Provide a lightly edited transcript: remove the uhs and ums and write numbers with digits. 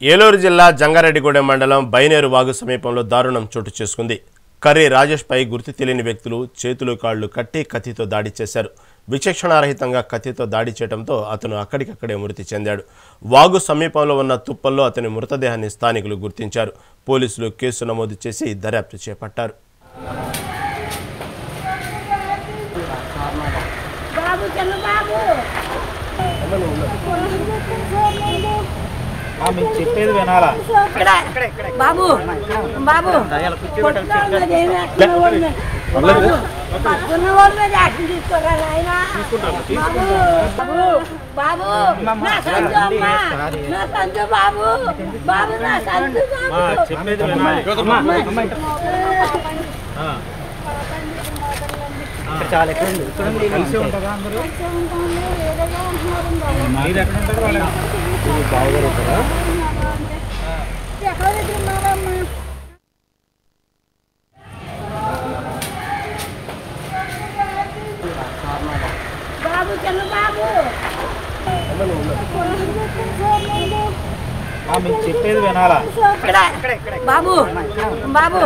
ఏలూరు జిల్లా జంగారెడ్డిగూడెం మండలం బైనేరు వాగు సమీపంలో దారుణం చోటు చేసుకుంది. కర్రీ రాజేష్ పై గుర్తు తెలియని వ్యక్తులు చేతులు కాళ్లు కట్టి కత్తితో దాడి చేశారు. విచక్షణారహితంగా కత్తితో దాడి చేయడంతో అతను అక్కడికక్కడే మృతి చెందాడు. వాగు సమీపంలో ఉన్న తుప్పల్లో అతని మృతదేహాన్ని స్థానికులు గుర్తించారు. పోలీసులు కేసు నమోదు చేసి దర్యాప్తు చేపట్టారు. చెప్పేది వినాలా బాబు బాబు చెప్పేది వినాలి. చాలా ఎక్కడ కలిసి ఉంటుందా అందరూ? మీరు ఎక్కడ ఉంటారు? వాళ్ళు బావగారు ఉంటారా? మీకు చెప్పేది వినాలా బాబు బాబు